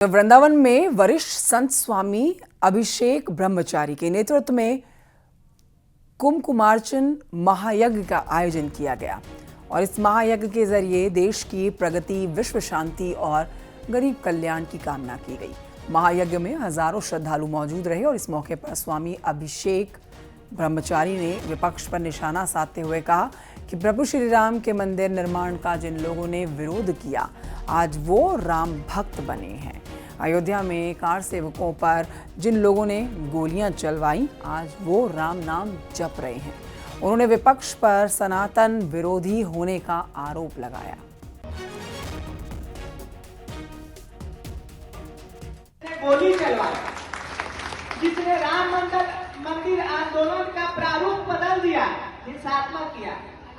वृंदावन में वरिष्ठ संत स्वामी अभिषेक ब्रह्मचारी के नेतृत्व में कुमकुमार्चन महायज्ञ का आयोजन किया गया और इस महायज्ञ के जरिए देश की प्रगति, विश्व शांति और गरीब कल्याण की कामना की गई। महायज्ञ में हजारों श्रद्धालु मौजूद रहे और इस मौके पर स्वामी अभिषेक ब्रह्मचारी ने विपक्ष पर निशाना साधते हुए कहा कि प्रभु श्री राम के मंदिर निर्माण का जिन लोगों ने विरोध किया, आज वो राम भक्त बने हैं। अयोध्या में कार सेवकों पर जिन लोगों ने गोलियां चलवाई, आज वो राम नाम जप रहे हैं। उन्होंने विपक्ष पर सनातन विरोधी होने का आरोप लगाया। गोली चलवाई, जिसने राम मंदिर आंदोलन का प्रारूप बदल दिया, हिंसात्मक किया।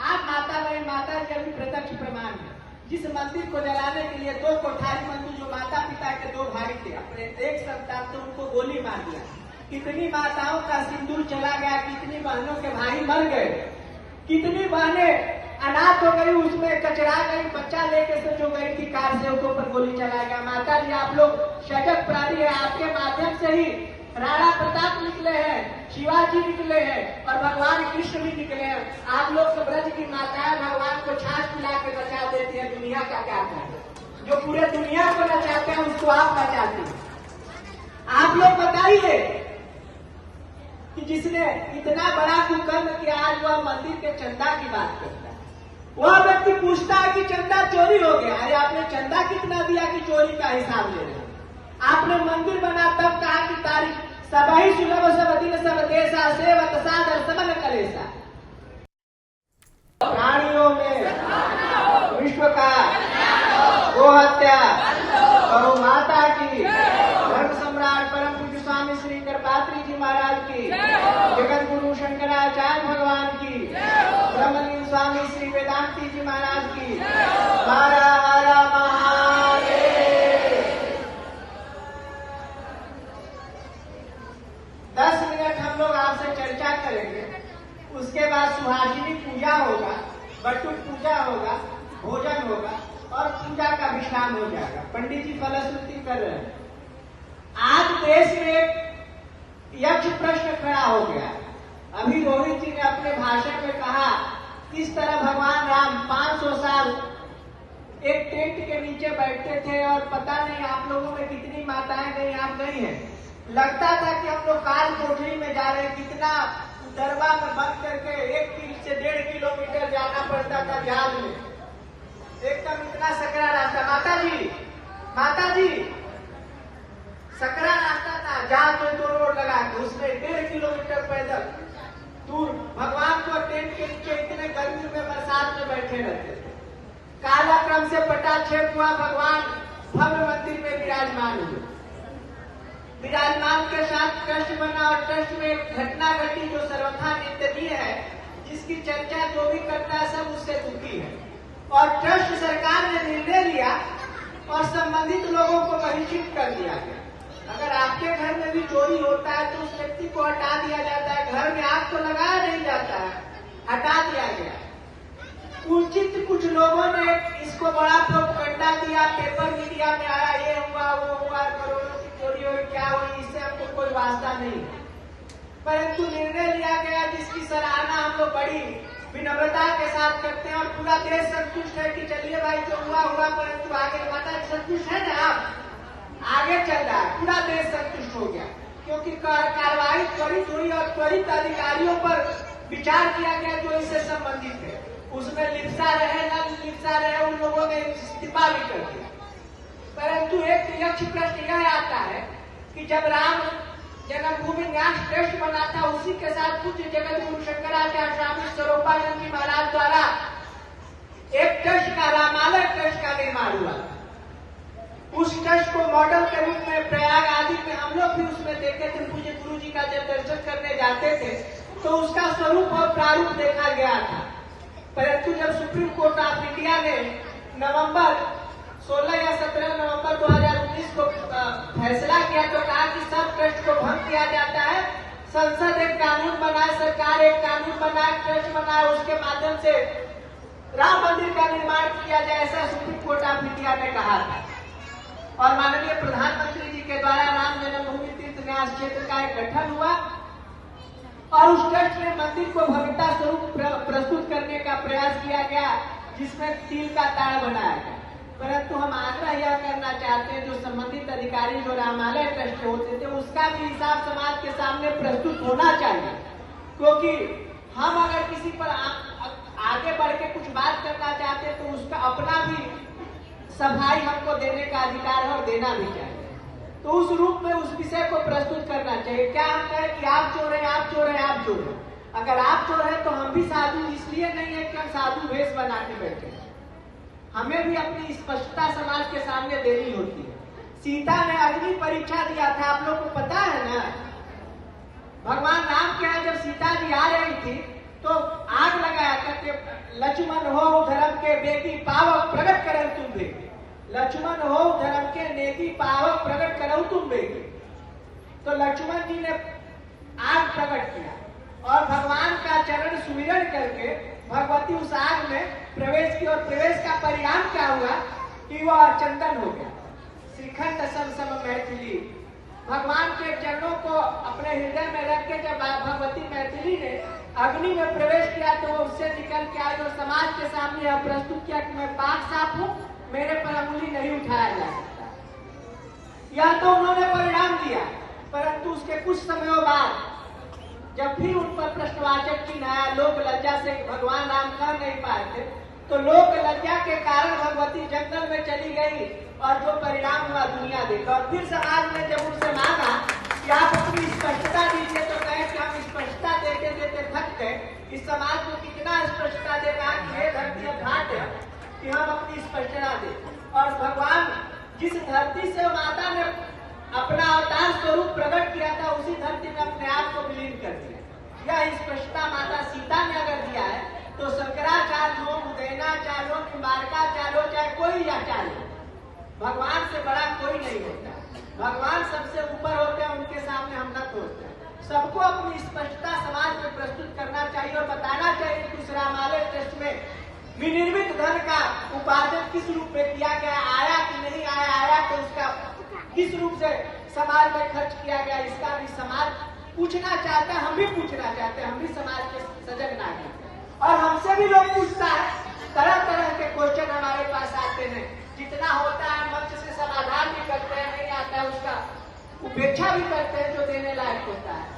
आप माता बहन माता जी अभी प्रत्यक्ष प्रमाण है। जिस मंदिर को जलाने के लिए 2 कोठारी मंदिर, जो माता पिता के 2 भाई थे, अपने एक संतान थे, उनको गोली मार दिया। कितनी माताओं का सिंदूर चला गया, कितनी बहनों के भाई मर गए, कितनी बहनें अनाथ हो गई, उसमें कचरा गई, बच्चा लेके से जो गई थी कार से, उसके ऊपर गोली चला गया। माता जी आप लोग सजग प्राणी है, आपके माध्यम से ही राणा प्रताप निकले हैं, शिवाजी निकले हैं और भगवान कृष्ण भी निकले हैं। आप लोग सब ब्रज की माताएं भगवान को छाछ पिला के बचा देती है। दुनिया का क्या है, जो पूरे दुनिया को नचाते हैं उसको आप बचाते हैं। आप लोग बताइए कि जिसने इतना बड़ा कुकर्म किया, आज वह मंदिर के चंदा की बात करता है। वह व्यक्ति पूछता है कि चंदा चोरी हो गया। अरे आपने चंदा कितना दिया कि चोरी का हिसाब ले रहे? आपने मंदिर बना तब कहा कि तारीख सबही सुलभ सब दिन सब देशा सेवक सादर सबन कलेसा। प्राणियों में विश्व का गो हत्या गौ माता की, धर्म सम्राट परम पूज्य स्वामी श्री करपात्री जी महाराज की, जगत गुरु शंकराचार्य भगवान की, ब्रह्मलीन स्वामी श्री वेदांती जी महाराज की। हरा हरा महादेव। 10 मिनट हम लोग आपसे चर्चा करेंगे, उसके बाद सुहासिनी पूजा होगा, बटुक पूजा होगा, भोजन होगा और पूजा का विश्राम हो जाएगा। पंडित जी फलश्रुति कर रहे हैं। आज देश में यक्ष प्रश्न खड़ा हो गया। अभी रोहित जी ने अपने भाषण में कहा किस तरह भगवान राम 500 साल एक टेंट के नीचे बैठते थे और पता नहीं आप लोगों में कितनी माताएं गई, आप गई हैं। लगता था कि हम लोग काल कोठरी में जा रहे हैं। कितना दरबार में बंद करके 1 से 1.5 किलोमीटर जाना पड़ता था जहाज में, एकदम इतना सकरा रास्ता। माता जी सकरा रास्ता था, जहाज में 2 रोड लगा के उसमें 1.5 किलोमीटर पैदल दूर भगवान को टेंट के नीचे इतने गर्मी में बरसात में बैठे रहते थे। काला क्रम से पटाक्षेप हुआ, भगवान भव्य मंदिर में विराजमान हुए। विराजमान के साथ ट्रस्ट बना और ट्रस्ट में एक घटना घटी जो सर्वथा निंदनीय है, जिसकी चर्चा जो भी करता है सब उससे दुखी है। और ट्रस्ट सरकार ने निर्णय लिया और संबंधित लोगों को बहिष्कृत कर दिया गया। अगर आपके घर में भी चोरी होता है तो उस व्यक्ति को हटा दिया जाता है। घर में आग तो लगाया नहीं जाता है, हटा दिया गया। उचित कुछ लोगों ने इसको बड़ा प्रोपगंडा दिया, पेपर मीडिया में आया, ये हुआ वो हुआ, करोड़ों की चोरी हुई, क्या हुई, इससे हमको कोई वास्ता नहीं। परंतु निर्णय लिया गया जिसकी सराहना हम लोग बड़ी विनम्रता के साथ करते हैं और पूरा देश संतुष्ट है कि चलिए भाई जो हुआ हुआ, परंतु आगे माता संतुष्ट है ना, आप आगे चल रहा है, पूरा देश संतुष्ट हो गया। क्योंकि कार्रवाई त्वरित हुई और त्वरित अधिकारियों पर विचार किया गया जो इससे संबंधित है। उसमें लिप्सा रहे न लिप्सा रहे, उन लोगों ने इस्तीफा भी कर दिया। परंतु एक यक्ष प्रश्न यह आता है कि जब राम जन्मभूमि न्यास ट्रस्ट बना था, उसी के साथ पूज्य जगत गुरु शंकराचार्य स्वामी स्वरूपानंद जी महाराज द्वारा एक ट्रस्ट का, रामालय ट्रस्ट का निर्माण हुआ। उस ट्रस्ट को मॉडल के रूप में प्रयाग आदि में हम लोग भी उसमें देखे थे। पूज्य गुरु जी का जब दर्शन करने जाते थे तो उसका स्वरूप और प्रारूप देखा गया था। परंतु जब सुप्रीम कोर्ट ऑफ इंडिया ने नवंबर 16 या 17 नवंबर 2019 को फैसला किया तो कहा कि सब ट्रस्ट को भंग किया जाता है। संसद एक कानून बनाए, सरकार एक कानून बनाए, ट्रस्ट बनाए, उसके माध्यम से राम मंदिर का निर्माण किया जाए, ऐसा सुप्रीम कोर्ट ऑफ इंडिया ने कहा था। और माननीय प्रधानमंत्री जी के द्वारा राम जन्मभूमि तीर्थ न्यास क्षेत्र का एक गठन हुआ और उस ट्रस्ट में मंदिर को भव्यता स्वरूप प्रस्तुत करने का प्रयास किया गया, जिसमें तिल का ताड़ बनाया गया। परंतु हम आग्रह यह करना चाहते हैं, जो संबंधित अधिकारी जो रामालय ट्रस्ट होते थे, उसका भी हिसाब समाज के सामने प्रस्तुत होना चाहिए, क्योंकि हम अगर किसी पर आगे बढ़ के कुछ बात करना चाहते हैं तो उसका अपना भी सफाई हमको देने का अधिकार है और देना भी चाहिए। तो उस रूप में उस विषय को प्रस्तुत करना चाहिए। क्या हम कहें कि आप चोर हैं, आप चोर हैं, आप चोर हैं। अगर आप चोर हैं तो हम भी साधु इसलिए नहीं है कि हम साधु वेश बना के बैठे, हमें भी अपनी स्पष्टता समाज के सामने देनी होती है। सीता ने अग्नि परीक्षा दिया था, आप लोग को पता है ना। भगवान राम के यहाँ जब सीता जी आ रही थी तो आग लगाया करके, लक्ष्मण हो धर्म के बेटी पावक प्रकट करल तुम बेटी, लक्ष्मण हो धर्म के नेकी पावक प्रकट करो तुम बेटी। तो लक्ष्मण जी ने आग प्रकट किया और भगवान का चरण सुमिरन करके भगवती उस आग में प्रवेश की, और प्रवेश का परिणाम क्या हुआ कि वह चंदन हो गया। श्रीखंड सम सम मैथिली, भगवान के चरणों को अपने हृदय में रख के जब भगवती मैथिली ने अग्नि में प्रवेश किया तो वो उससे निकल के आए और समाज के सामने यह प्रस्तुत किया कि मैं पाक साफ हूँ, मेरे पर अंगुली नहीं उठाया जा सकता। यह तो उन्होंने परिणाम दिया, परंतु उसके कुछ समयों बाद जब फिर उन पर प्रश्नवाचक चिन्ह आया, लोग लज्जा से भगवान राम कर नहीं पाए थे, तो लोग लज्जा के कारण भगवती जंगल में चली गई और जो परिणाम हुआ दुनिया देखा। और फिर समाज ने जब उनसे मांगा कि आप अपनी स्पष्टता दीजिए, तो कहे कि हम स्पष्टता देते देते थक गए। इस समाज को कितना स्पष्टता देगा कि हे धरती अब घाट है कि हम अपनी स्पष्टता दें। और भगवान जिस धरती से माता ने अपना अवतार स्वरूप प्रकट किया था, उसी धरती में अपने आप को विलीन कर दिया। यह स्पष्टता माता सीता ने अगर दिया है तो शंकराचार्य हो, उदयनाचार्य हो, निम्बारकाचार्य हो, चाहे कोई आचार्य हो, भगवान से बड़ा कोई नहीं होता। भगवान सबसे ऊपर होते हैं, उनके सामने हम नत होते हैं। सबको अपनी स्पष्टता समाज में प्रस्तुत करना चाहिए और बताना चाहिए कि उस रामालय ट्रस्ट में विनिर्मित धन का उपार्जन किस रूप में किया गया, आया कि नहीं आया, आया तो उसका किस रूप से समाज में खर्च किया गया, इसका भी समाज पूछना चाहता है। हम भी पूछना चाहते हैं, हम भी समाज के सजग नागरिक हैं और हमसे भी लोग पूछता है। तरह तरह के क्वेश्चन हमारे पास आते हैं, जितना होता है मंच से समाधान भी करते हैं, नहीं आता है उसका उपेक्षा भी करते हैं जो देने लायक होता है।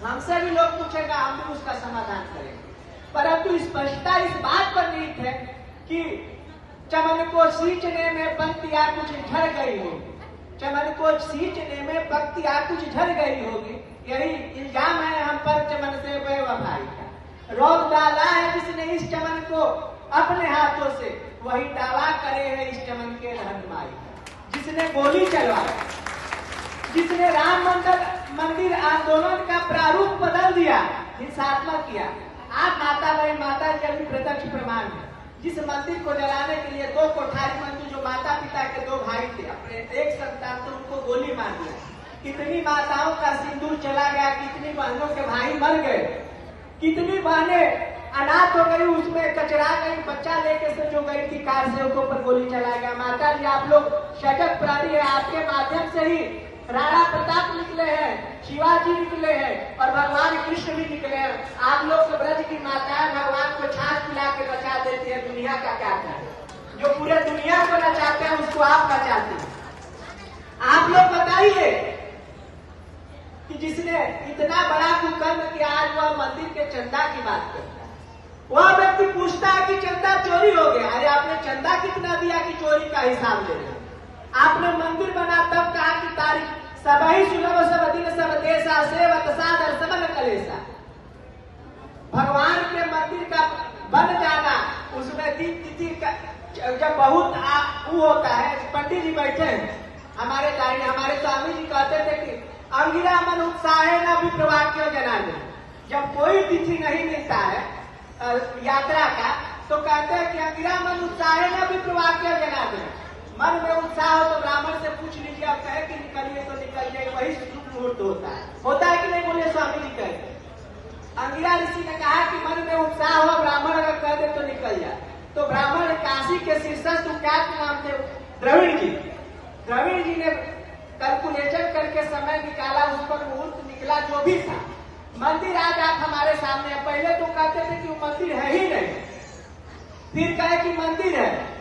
हमसे भी लोग पूछेगा, हम भी उसका समाधान करेंगे। परंतु स्पष्टता इस बात पर निहित है कि चमन को सींचने में पंक्तियां कुछ झड़ गई होगी, चमन को सींचने में पंक्तियां कुछ झड़ गई होगी, यही इल्जाम है हम पर चमन से बेवफाई का। रोक डाला है जिसने इस चमन को अपने हाथों से, वही दावा करे है इस चमन के रहनुमाई का। जिसने गोली चलवाई, जिसने राम मंदिर आंदोलन का प्रारूप बदल दिया, हिंसात्मक किया। आप माता जी अभी प्रत्यक्ष प्रमाण है। जिस मंदिर को जलाने के लिए 2 कोठारी मंदिर, जो माता पिता के 2 भाई थे, अपने एक संतान तो उनको गोली मार दिया। कितनी माताओं का सिंदूर चला गया, कितनी बहनों के भाई मर गए, कितनी बहनें अनाथ हो गई, उसमें कचरा गई, बच्चा लेके से जो गई थी कार से, उसके ऊपर गोली चला गया। माता जी आप लोग सजग प्राणी है, आपके माध्यम से ही राणा प्रताप निकले हैं, शिवाजी निकले हैं और भगवान कृष्ण भी निकले हैं। आप लोग के ब्रज की माताएं भगवान को छाछ पिला के बचा देती है, दुनिया का क्या है? जो पूरे दुनिया को नचाते हैं उसको आप नचाते हैं। आप लोग बताइए कि जिसने इतना बड़ा कुकर्म किया, आज वह मंदिर के चंदा की बात करता है। वह व्यक्ति पूछता है कि चंदा चोरी हो गया। अरे आपने चंदा कितना दिया कि चोरी का हिसाब ले रहे? आपने मंदिर बना तब कहा कि तारीख सबही सुलभ सब दिन सब देशा सेवत सादर सबन कलेसा। भगवान के मंदिर का बन जाना, उसमें दिन तिथि जब बहुत वो होता है। पंडित जी बैठे हमारे दाई, हमारे स्वामी जी कहते थे कि अंगिरा मन उत्साह न विप्रवाक्य जनाने। जब कोई तिथि नहीं मिलता है यात्रा का, तो कहते हैं कि अंगिरा मन उत्साह न विप्रवाक्य जनाने। मन में उत्साह हो तो ब्राह्मण से पूछ लीजिए, आप कहे कि निकलिए तो निकल जाए, वही शुभ मुहूर्त होता है कि नहीं? बोले स्वामी जी कहते। अंगिरा ऋषि ने कहा कि मन में उत्साह हो, ब्राह्मण अगर कह दे तो निकल जाए। तो ब्राह्मण काशी के शीर्षस्थ क्या नाम थे? द्रविड़ जी। द्रविड़ जी ने कैलकुलेशन करके समय निकाला, उस पर मुहूर्त निकला, जो भी था। मंदिर आज आप हमारे सामने, पहले तो कहते थे कि वो मंदिर है ही नहीं, फिर कहे कि मंदिर है।